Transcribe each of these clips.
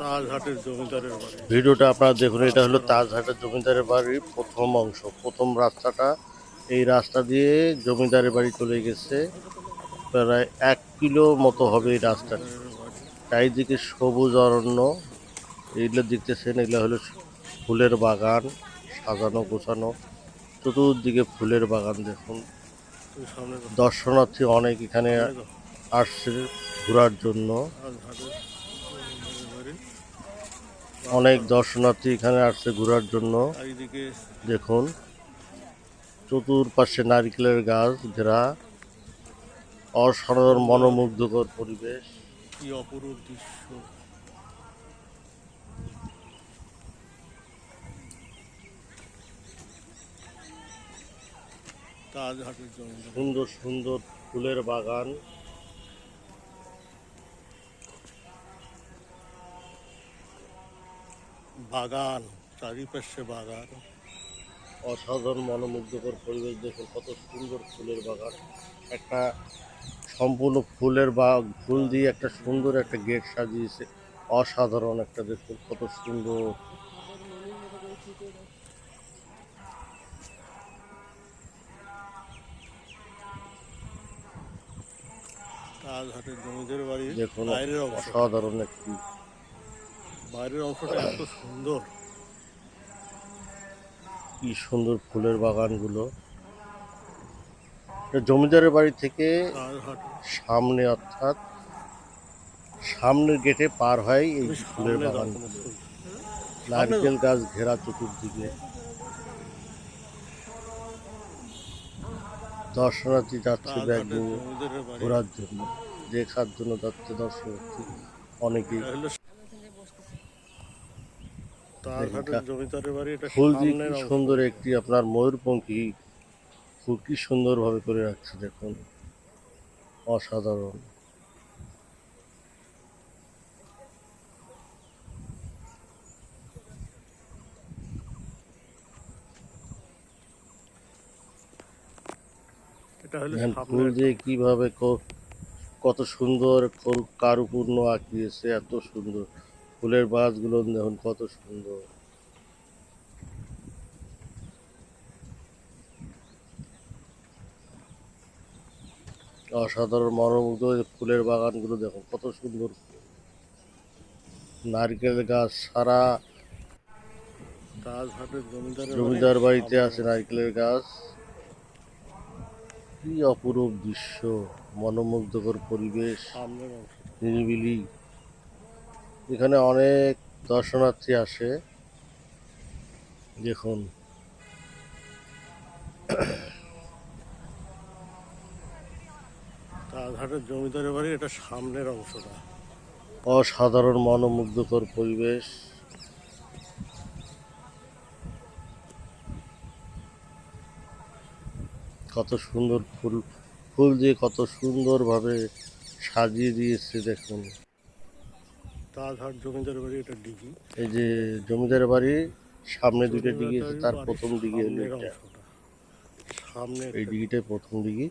তাজহাটের জমিদারের বাড়ি। ভিডিওটা আপনারা দেখুন। এটা হলো তাজহাটের জমিদারের বাড়ির প্রথম অংশ, প্রথম রাস্তাটা। এই রাস্তা দিয়ে জমিদারের বাড়ি চলে গেছে, প্রায় 1 কিলো মতো হবে এই রাস্তাটি। জমিদারের বাড়ি। চারিদিকে সবুজ অরণ্য। এইগুলো দেখতেছেন, এগুলো হলো ফুলের বাগান, সাজানো গোছানো, চতুর্দিকে ফুলের বাগান। দেখুন, তুমি সামনে যাও, দর্শনার্থী অনেক এখানে সামনে যাও। আসছে ঘোরার জন্য। তাজহাটের জমিদারের বাড়ি। অনেক রাস্তাটা দর্শনার্থী এখানে আসছে ঘোরার জন্য। চারিদিকে দেখুন, চতুর্পাশে নারকেলের গাছ ঘেরা, অসাধারণ সুন্দর, মনোমুগ্ধকর পরিবেশ। কি অপরূপ দৃশ্য। তাজহাটের জমিদারের বাড়ি। সুন্দর সুন্দর ফুলের বাগান। বাগান, চারিপাশে বাগান। অসাধারণ মনোমুগ্ধকর পরিবেশ। দেখুন কত সুন্দর ফুলের বাগান। একটা সম্পূর্ণ ফুলের বা ফুল দিয়ে একটা সুন্দর একটা গেট সাজিয়েছে। অসাধারণ একটা, দেখুন কত সুন্দর। তাজহাটের জমিদারের বাড়ির দেখুন বাইরের অংশটা, অসাধারণ একটি, বাইরের অংশটা এত সুন্দর। কি সুন্দর ফুলের বাগানগুলো। এটা জমিদারের বাড়ি থেকে তাজহাট, সামনে, অর্থাৎ সামনের গেটে পার হয় এই তুমি ফুলের সামনে যাও, কোনো বাগানগুলো। ছবি সামনে যাও। নারকেল গাছ ঘেরা চতুর্দিকে। দর্শনার্থী যাচ্ছে ব্যাগ তাজহাটের নিয়ে জমিদারের বাড়ি। ঘোরার জন্য, দেখার জন্য যাচ্ছে দর্শনার্থী অনেকেই। এটা হলো দেখুন তাজহাটের জমিদারের বাড়ি, এটা ফুল দিয়ে কি সামনের অংশ সুন্দর এটা। একটি আপনার ময়ূরপঙ্খী ফুল কি সুন্দরভাবে করে রাখছে, দেখুন অসাধারণ। এটা হলো দেখেন ফুল সামনের দিয়ে অংশ। কিভাবে কত সুন্দর কারুপূর্ণ আঁকিয়েছে, এত সুন্দর ফুলের গাছগুলো দেখুন কত সুন্দর। অসাধারণ মনোমুগ্ধ ফুলের বাগানগুলো দেখুন কত সুন্দর। নারকেল গাছ সারা তাজহাটের জমিদারের বাড়ি জমিদার বাড়িতে সামনের আছে অংশ। নারকেলের গাছ। কি অপরূপ দৃশ্য, মনোমুগ্ধকর পরিবেশ, সামনের অংশটা। নিরিবিলি। এখানে অনেক দর্শনার্থী আসে। দেখুন তাজহাটের জমিদারের বাড়ি, এটা সামনের অংশটা। অসাধারণ মনোমুগ্ধকর পরিবেশ। কত সুন্দর ফুল, ফুল দিয়ে কত সুন্দরভাবে সাজিয়ে দিয়েছে দেখুন। তাজহাট জমিদারের বাড়ি, এটা ডিগি। এই যে জমিদার বাড়ি, সামনে দুইটা ডিগি আছে, জমিদারের তার বাড়ির প্রথম ডিগি হলো সামনের এটা। অংশটা, সামনে এই একটা ডিগিটাই ডিগি। প্রথম ডিগি।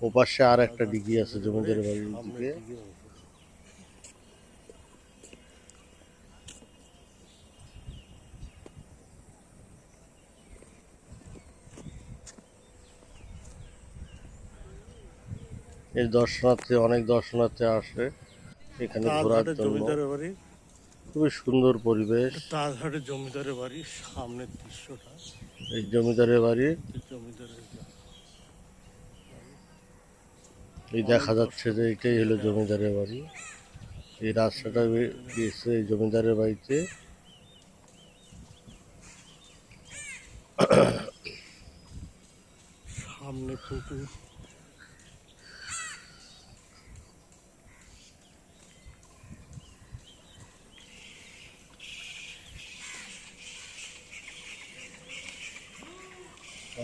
ওপাশে আর একটা তাজহাট ডিগি আছে জমিদারের জমিদার বাড়ির বাড়ির সামনের দিকে। দিকে অংশটা। এই দর্শনার্থী, অনেক দর্শনার্থী আসে এখানে ঘোরার তাজহাটের জন্য। জমিদারের বাড়ি, খুবই সুন্দর পরিবেশ। এটা তাজহাটের জমিদারের বাড়ির সামনের দৃশ্যটা। এই জমিদারের বাড়ি, এই জমিদারের এই অনেক দেখা যাচ্ছে যে দর্শনার্থী এটাই হলো এখানে আসছে। জমিদারের বাড়ি। এই রাস্তাটা গিয়েছে এই জমিদারের বাড়িতে। সামনে পুকুর।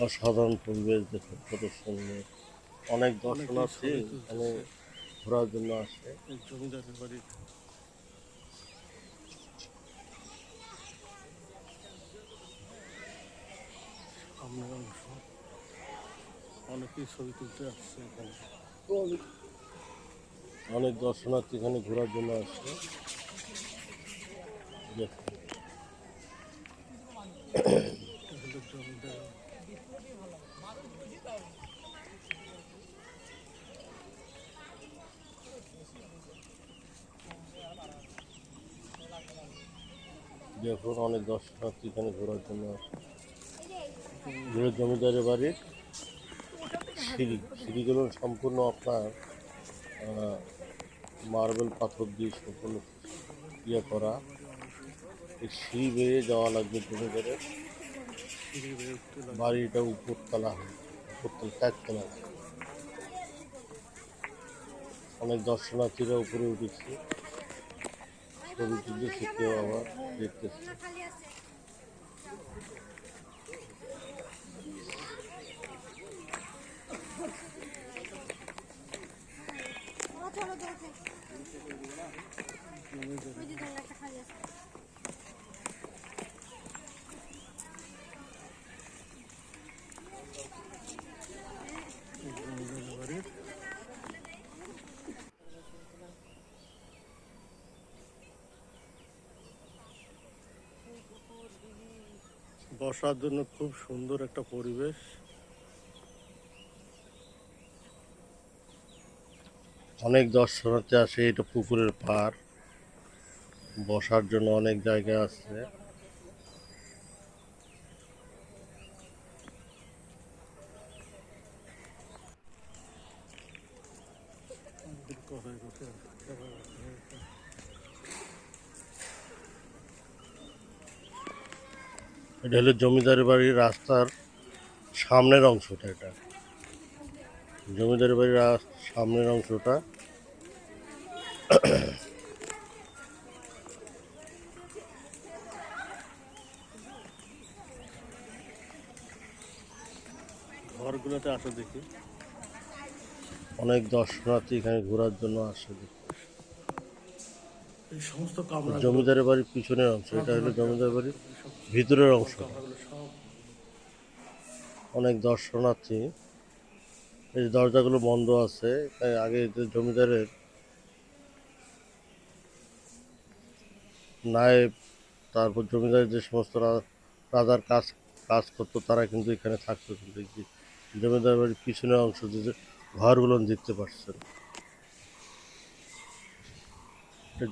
অসাধারণ পরিবেশ, দেখুন কত সুন্দর। অনেক অনেকেই দর্শনার্থী ছবি এখানে তুলতেছে। ঘোরার জন্য আসে। এই জমিদারের বাড়ির সামনের অংশ। অনেকেই ছবি তুলতে আসছে এখানে। অনেক দর্শনার্থী এখানে ঘোরার জন্য আসে। দেখুন, এটা হলো জমিদার। দেখুন অনেক দর্শনার্থী এখানে ঘোরার জন্য আসে। এগুলো জমিদারের বাড়ির সিঁড়িগুলো সম্পূর্ণ আপনার মার্বেল পাথর দিয়ে সম্পূর্ণ ইয়ে করা। এই সিঁড়ি বেয়ে যাওয়া লাগবে জমিদারের সিঁড়ি বেয়ে উঠতে লাগে। বাড়িটা উপরতলা, উপরতলা চারতলা। অনেক দর্শনার্থীরা উপরে উঠেছে, ছবি তুলতে সেটাও আবার দেখতেছে। জমিদারের বাড়ির বসার জন্য খুব সুন্দর একটা পরিবেশ। অনেক দর্শনার্থী আসে, এটা পুকুরের পাড়, বসার জন্য অনেক জায়গা আছে। কথায় কথায় এটা হলো জমিদারের বাড়ির রাস্তার সামনের অংশটা। এটা জমিদারের বাড়ির সামনের অংশটা। ঘরগুলোতে আসো দেখি। অনেক দর্শনার্থী এখানে ঘোরার জন্য আসে। এই সমস্ত কামরা জমিদারের বাড়ির পিছনের অংশ, এটা হলো জমিদার বাড়ির ভিতরের অংশ। কামরাগুলো সব অনেক দর্শনার্থী, এই দরজাগুলো বন্ধ আছে, তাই আগে যে জমিদারের নায়েব, তারপর জমিদারের যে সমস্ত রাজার কাজ কাজ করতো তারা কিন্তু এখানে থাকতো। কিন্তু এই যে জমিদার বাড়ির পিছনের অংশ যে ঘরগুলো দেখতে পাচ্ছেন,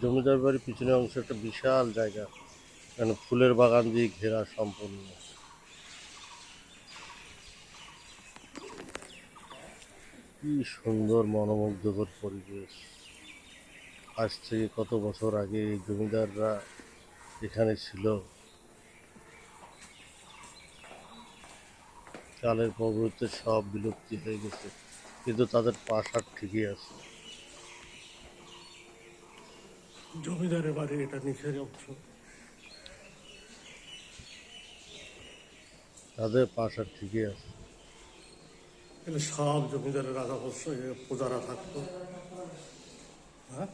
জমিদার বাড়ির পিছনের অংশ একটা বিশাল জায়গা, মানে ফুলের বাগান দিয়ে ঘেরা সম্পূর্ণ। কি সুন্দর মনোমুগ্ধকর পরিবেশ। আজ থেকে কত বছর আগে এই জমিদাররা এখানে ছিল। কালের প্রবৃত্তি সব বিলুপ্তি হয়ে গেছে, কিন্তু তাদের প্রাসাদ ঠিকই আছে। জমিদারের বাড়ি, এটা নিচের অংশ। তাদের প্রাসাদ ঠিকই আছে। এখানে সব জমিদারের রাজা বৎস প্রজারা থাকতো। হ্যাঁ,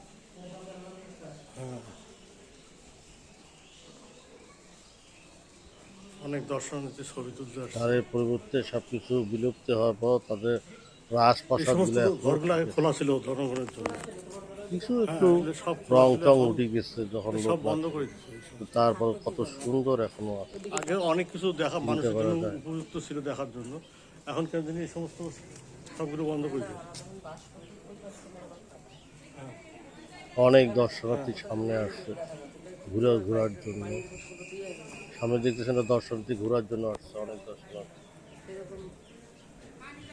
অনেক দর্শনার্থী ছবি তুলতে আসছে। তাদের পরিবর্তে সবকিছু বিলুপ্ত হওয়ার পর তাদের এই রাজপ্রাসাদ সমস্ত গুলো ঘরগুলো আগে খোলা ছিল জনগণের জন্য। কিছু হ্যাঁ, একটু এগুলো সব খোলা রং ছিল, টং এখন উঠে গেছে যখন লোক সব বন্ধ রাখে। করে দিচ্ছে এইসব। তারপর কত সুন্দর এখনো আছে, আগে অনেক কিছু দেখা চিন্তা মানুষের করা জন্য যায়। উপযুক্ত ছিল দেখার জন্য, এখন কেন জানি এই সমস্ত সবগুলো বন্ধ করে দিয়েছে। অনেক দর্শনার্থী সামনে আসছে ঘোরার জন্য। সামনে দেখতেছেন দর্শনার্থী ঘোরার জন্য আসছে, অনেক দর্শনার্থী।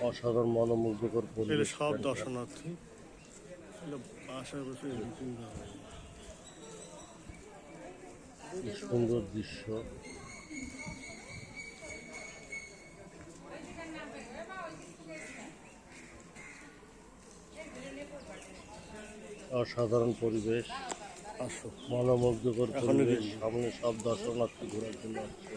অসাধারণ মনোমুগ্ধকর এগুলো পরিবেশ সব এখানকার। দর্শনার্থী, এগুলো বাসায় বসে মিটিং হয়। কি সুন্দর দৃশ্য। অসাধারণ পরিবেশ, আসো, মনোমুগ্ধকর এখনই পরিবেশ। দেখি। সামনে সব দর্শনার্থী ঘোরার জন্য আসছে।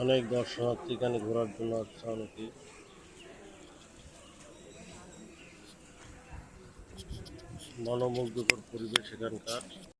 অনেক দর্শনার্থী এখানে ঘোরার জন্য আসছে অনেকেই। মনোমুগ্ধকর পরিবেশ এখানকার।